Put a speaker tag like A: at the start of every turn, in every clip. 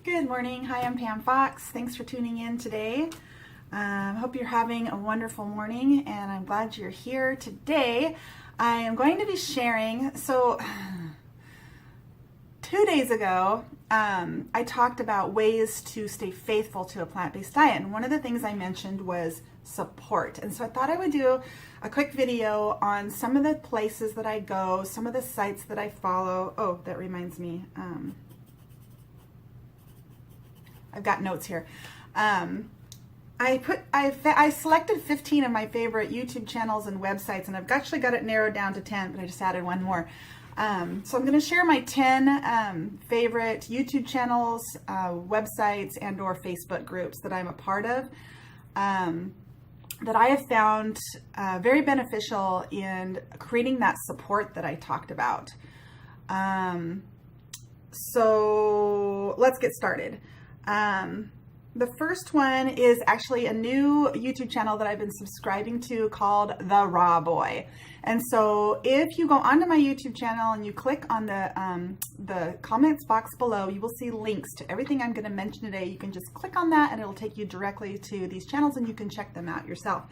A: Good morning. Hi, I'm Pam Fox. Thanks for tuning in today. Hope you're having a wonderful morning, and I'm glad you're here today. I am going to be sharing, 2 days ago, I talked about ways to stay faithful to a plant-based diet, and one of the things I mentioned was support. And so I thought I would do a quick video on some of the places that I go, some of the sites that I follow. Oh, that reminds me. I've got notes here. I selected 15 of my favorite YouTube channels and websites, and I've actually got it narrowed down to 10, but I just added one more. So I'm going to share my 10 favorite YouTube channels, websites, and or Facebook groups that I'm a part of that I have found very beneficial in creating that support that I talked about. So let's get started. The first one is actually a new YouTube channel that I've been subscribing to called The Raw Boy. And so if you go onto my YouTube channel and you click on the comments box below, you will see links to everything I'm going to mention today. You can just click on that and it'll take you directly to these channels and you can check them out yourself.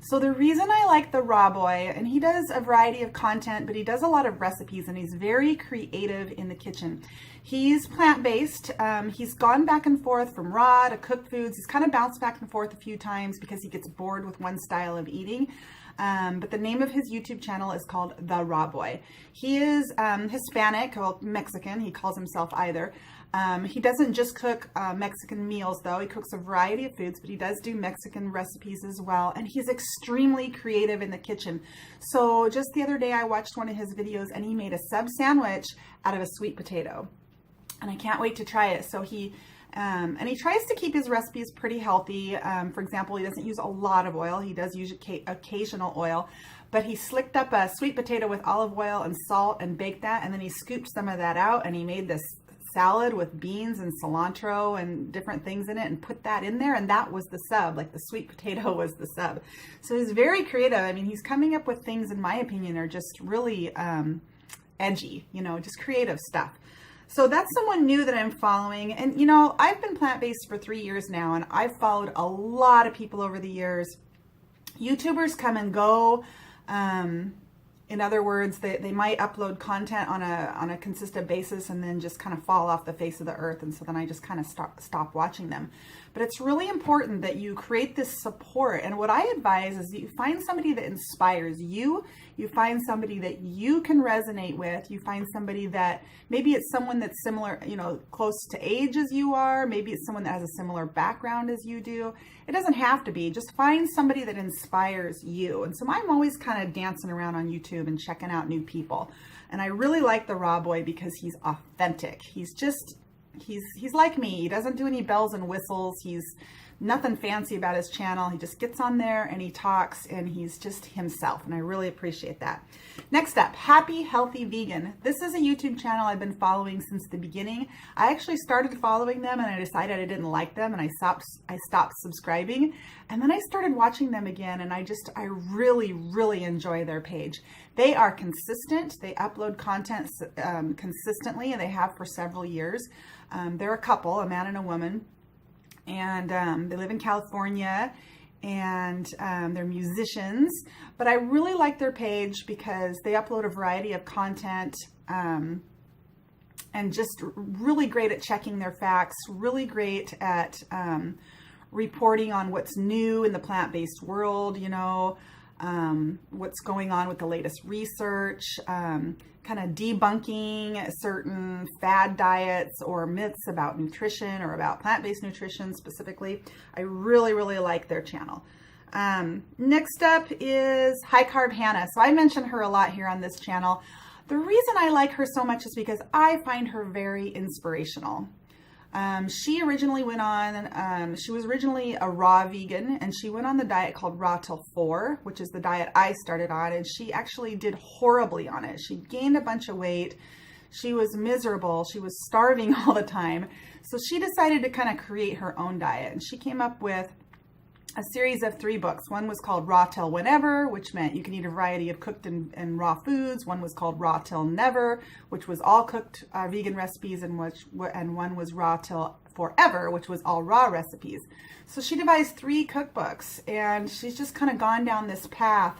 A: So the reason I like The Raw Boy, and he does a variety of content, but he does a lot of recipes and he's very creative in the kitchen. He's plant-based. He's gone back and forth from raw to cooked foods. He's kind of bounced back and forth a few times because he gets bored with one style of eating. But the name of his YouTube channel is called The Raw Boy. He is Hispanic, well, Mexican. He calls himself either. He doesn't just cook Mexican meals, though. He cooks a variety of foods, but he does do Mexican recipes as well. And he's extremely creative in the kitchen. So just the other day, I watched one of his videos, and he made a sub sandwich out of a sweet potato. And I can't wait to try it. So he tries to keep his recipes pretty healthy. For example, he doesn't use a lot of oil. He does use occasional oil. But he slicked up a sweet potato with olive oil and salt and baked that. And then he scooped some of that out, and he made this salad with beans and cilantro and different things in it and put that in there, and that was the sub. Like the sweet potato was the sub. So he's very creative. I mean, he's coming up with things, in my opinion, are just really edgy, just creative stuff. So that's someone new that I'm following. And I've been plant-based for 3 years now, and I've followed a lot of people over the years. YouTubers come and go. In other words, they might upload content on a consistent basis and then just kind of fall off the face of the earth. And so then I just kind of stop watching them. But it's really important that you create this support. And what I advise is that you find somebody that inspires you. You find somebody that you can resonate with. You find somebody that maybe it's someone that's similar, close to age as you are. Maybe it's someone that has a similar background as you do. It doesn't have to be. Just find somebody that inspires you. And so I'm always kind of dancing around on YouTube and checking out new people. And I really like The Raw Boy because he's authentic. He's like me. He doesn't do any bells and whistles. He's nothing fancy about his channel. He just gets on there and he talks and he's just himself. And I really appreciate that. Next up, Happy Healthy Vegan. This is a YouTube channel I've been following since the beginning. I actually started following them and I decided I didn't like them and I stopped subscribing. And then I started watching them again and I really, really enjoy their page. They are consistent. They upload content consistently and they have for several years. They're a couple, a man and a woman. And they live in California, and they're musicians. But I really like their page because they upload a variety of content and just really great at checking their facts, really great at reporting on what's new in the plant-based world, what's going on with the latest research, kind of debunking certain fad diets or myths about nutrition or about plant-based nutrition specifically. I really, really like their channel. Next up is High Carb Hannah. So I mention her a lot here on this channel. The reason I like her so much is because I find her very inspirational. She originally went on, she was originally a raw vegan, and she went on the diet called Raw Till 4, which is the diet I started on, and she actually did horribly on it. She gained a bunch of weight. She was miserable. She was starving all the time. So she decided to kind of create her own diet, and she came up with a series of 3 books. One was called Raw Till Whenever, which meant you can eat a variety of cooked and raw foods. One was called Raw Till Never, which was all cooked vegan recipes, and one was Raw Till Forever, which was all raw recipes. So she devised 3 cookbooks, and she's just kind of gone down this path.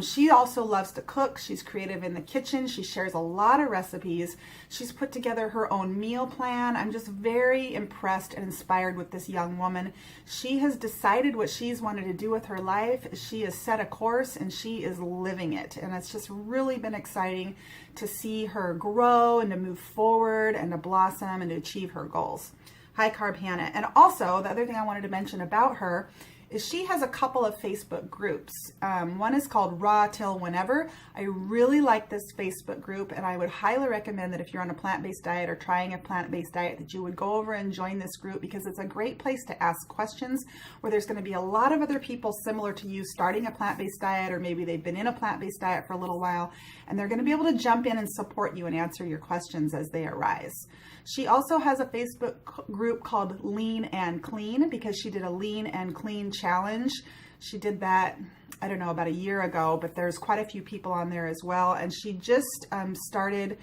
A: She also loves to cook. She's creative in the kitchen. She shares a lot of recipes. She's put together her own meal plan. I'm just very impressed and inspired with this young woman. She has decided what she's wanted to do with her life. She has set a course and she is living it. And it's just really been exciting to see her grow and to move forward and to blossom and to achieve her goals. High Carb Hannah. And also, the other thing I wanted to mention about her is she has a couple of Facebook groups. One is called Raw Till Whenever. I really like this Facebook group, and I would highly recommend that if you're on a plant-based diet or trying a plant-based diet, that you would go over and join this group, because it's a great place to ask questions, where there's going to be a lot of other people similar to you starting a plant-based diet, or maybe they've been in a plant-based diet for a little while, and they're going to be able to jump in and support you and answer your questions as they arise. She also has a Facebook group called Lean and Clean, because she did a Lean and Clean challenge. She did that, I don't know, about a year ago, but there's quite a few people on there as well. And she just started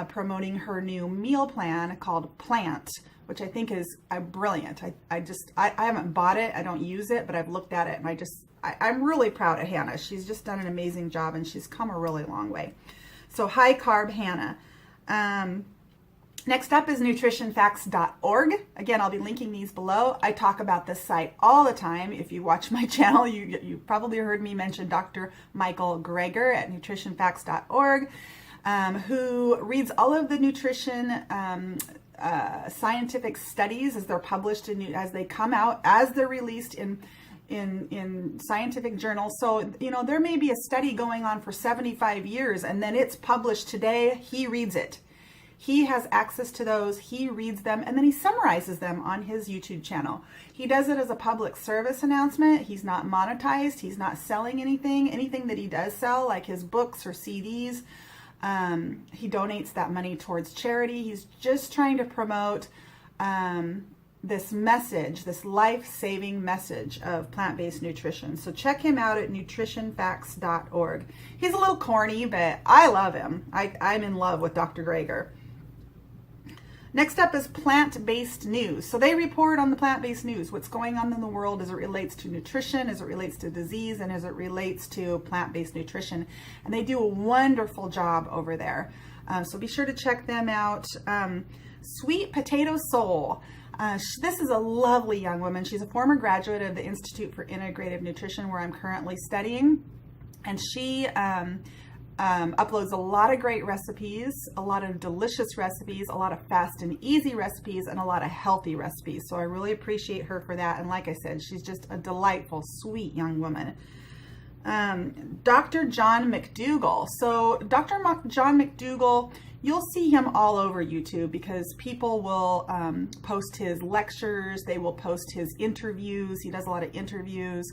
A: promoting her new meal plan called Plant, which I think is brilliant. I haven't bought it, I don't use it, but I've looked at it, and I'm really proud of Hannah. She's just done an amazing job, and she's come a really long way. So High Carb Hannah. Next up is nutritionfacts.org. Again, I'll be linking these below. I talk about this site all the time. If you watch my channel, you probably heard me mention Dr. Michael Greger at nutritionfacts.org, who reads all of the nutrition scientific studies as they're published, as they come out, as they're released in scientific journals. So, you know, there may be a study going on for 75 years, and then it's published today. He reads it. He has access to those, he reads them, and then he summarizes them on his YouTube channel. He does it as a public service announcement. He's not monetized. He's not selling anything. Anything that he does sell, like his books or CDs, he donates that money towards charity. He's just trying to promote this message, this life-saving message of plant-based nutrition. So check him out at nutritionfacts.org. He's a little corny, but I love him. I'm in love with Dr. Greger. Next up is plant-based news. So they report on the plant-based news, what's going on in the world as it relates to nutrition, as it relates to disease, and as it relates to plant-based nutrition. And they do a wonderful job over there. So be sure to check them out. Sweet Potato Soul. This is a lovely young woman. She's a former graduate of the Institute for Integrative Nutrition, where I'm currently studying. And she uploads a lot of great recipes, a lot of delicious recipes, a lot of fast and easy recipes, and a lot of healthy recipes. So I really appreciate her for that. And like I said, she's just a delightful, sweet young woman. Dr. John McDougall. So Dr. John McDougall, you'll see him all over YouTube, because people will post his lectures, they will post his interviews. He does a lot of interviews.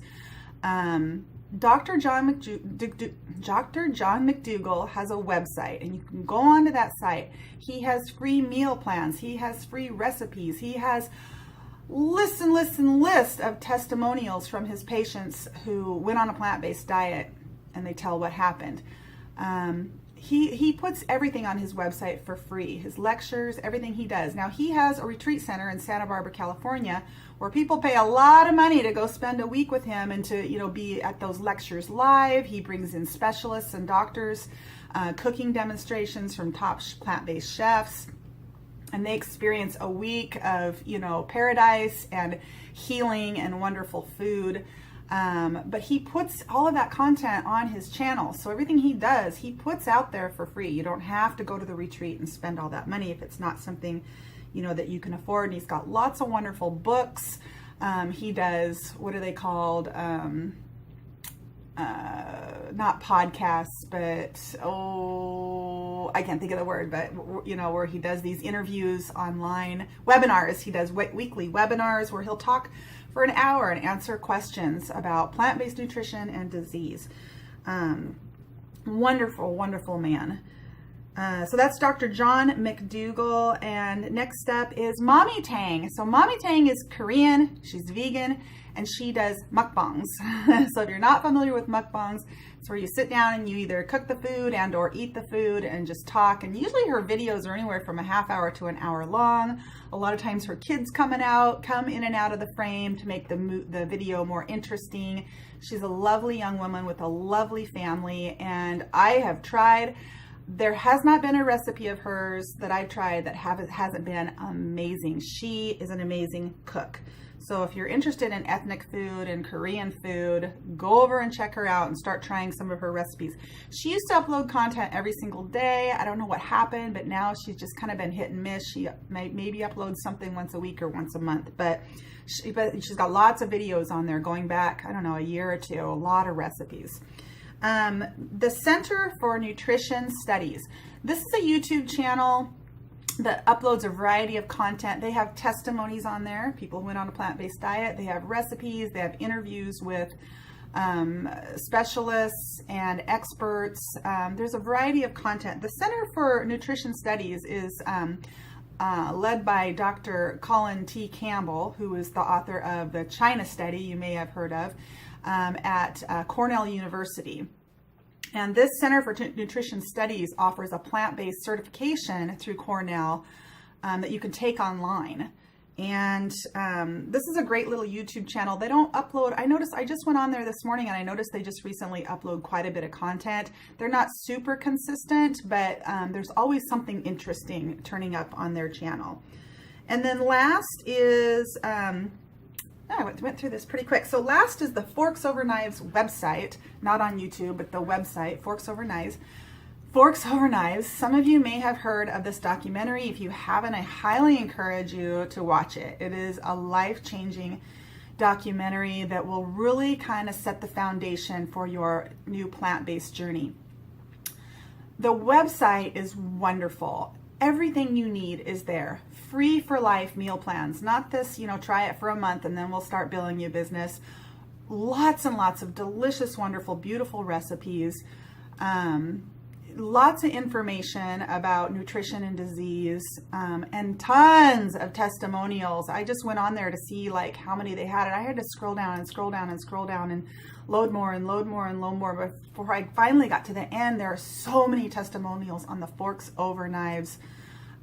A: Dr. John McDougall has a website, and you can go onto that site. He has free meal plans. He has free recipes. He has list of testimonials from his patients who went on a plant-based diet, and they tell what happened. He puts everything on his website for free, his lectures, everything he does. Now, he has a retreat center in Santa Barbara, California, where people pay a lot of money to go spend a week with him and to, you know, be at those lectures live. He brings in specialists and doctors, cooking demonstrations from top plant-based chefs, and they experience a week of, you know, paradise and healing and wonderful food. But he puts all of that content on his channel. So everything he does, he puts out there for free. You don't have to go to the retreat and spend all that money if it's not something, you know, that you can afford. And he's got lots of wonderful books. He does, what are they called? Not podcasts, but, I can't think of the word, but, you know, where he does these interviews online, webinars. He does weekly webinars where he'll talk for an hour and answer questions about plant-based nutrition and disease. Wonderful, wonderful man. So that's Dr. John McDougall. And next up is Mommy Tang. So Mommy Tang is Korean, she's vegan, and she does mukbangs. So if you're not familiar with mukbangs, it's where you sit down and you either cook the food and or eat the food and just talk. And usually her videos are anywhere from a half hour to an hour long. A lot of times her kids come in and out of the frame to make the video more interesting. She's a lovely young woman with a lovely family, and I have tried. There has not been a recipe of hers that I've tried that hasn't been amazing. She is an amazing cook. So if you're interested in ethnic food and Korean food, go over and check her out and start trying some of her recipes. She used to upload content every single day. I don't know what happened, but now she's just kind of been hit and miss. She maybe uploads something once a week or once a month, but she's got lots of videos on there going back, I don't know, a year or two, a lot of recipes. The Center for Nutrition Studies. This is a YouTube channel that uploads a variety of content. They have testimonies on there, people who went on a plant-based diet. They have recipes, they have interviews with specialists and experts. There's a variety of content. The Center for Nutrition Studies is led by Dr. Colin T. Campbell, who is the author of the China study you may have heard of, at Cornell University. And this Center for Nutrition Studies offers a plant-based certification through Cornell that you can take online. And this is a great little YouTube channel. They don't upload, I just went on there this morning and I noticed they just recently upload quite a bit of content. They're not super consistent, but there's always something interesting turning up on their channel. And then last is, I went through this pretty quick. So last is the Forks Over Knives website, not on YouTube, but the website, Forks Over Knives. Forks Over Knives. Some of you may have heard of this documentary. If you haven't, I highly encourage you to watch it. It is a life-changing documentary that will really kind of set the foundation for your new plant-based journey. The website is wonderful. Everything you need is there. Free for life meal plans, not this, try it for a month and then we'll start billing you business. Lots and lots of delicious, wonderful, beautiful recipes. Lots of information about nutrition and disease, and tons of testimonials. I just went on there to see how many they had, and I had to scroll down and scroll down and scroll down and load more and load more and load more. Before I finally got to the end, there are so many testimonials on the Forks Over Knives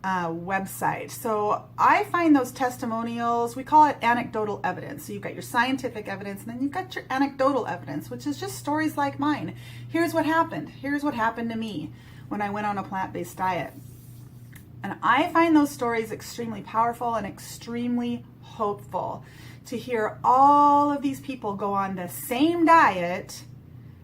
A: website. So I find those testimonials, we call it anecdotal evidence. So you've got your scientific evidence and then you've got your anecdotal evidence, which is just stories like mine. Here's what happened. Here's what happened to me when I went on a plant-based diet. And I find those stories extremely powerful and extremely hopeful to hear all of these people go on the same diet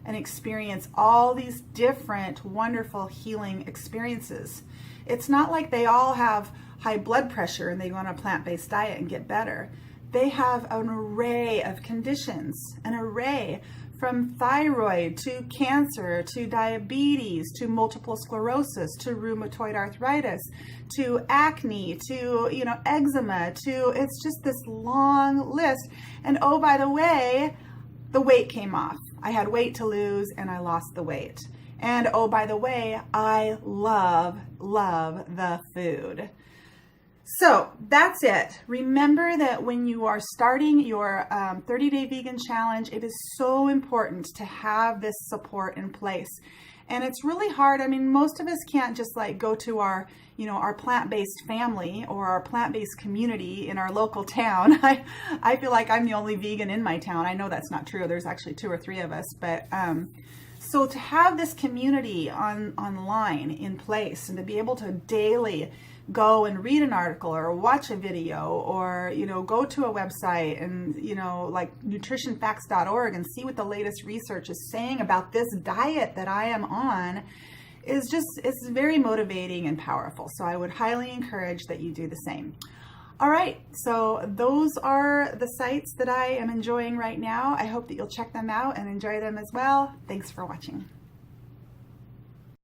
A: and experience all these different wonderful healing experiences. It's not like they all have high blood pressure and they go on a plant-based diet and get better. They have an array of conditions, an array from thyroid to cancer to diabetes to multiple sclerosis to rheumatoid arthritis to acne to eczema to, it's just this long list. And oh, by the way, the weight came off. I had weight to lose and I lost the weight. And oh, by the way, I love the food. So that's it. Remember that when you are starting your 30-day vegan challenge, it is so important to have this support in place. And it's really hard. I mean, most of us can't just go to our plant-based family or our plant-based community in our local town. I feel like I'm the only vegan in my town. I know that's not true. There's actually 2 or 3 of us, but so to have this community online in place and to be able to daily go and read an article or watch a video or, go to a website and, like nutritionfacts.org and see what the latest research is saying about this diet that I am on it's very motivating and powerful. So I would highly encourage that you do the same. All right, so those are the sites that I am enjoying right now. I hope that you'll check them out and enjoy them as well. Thanks for watching.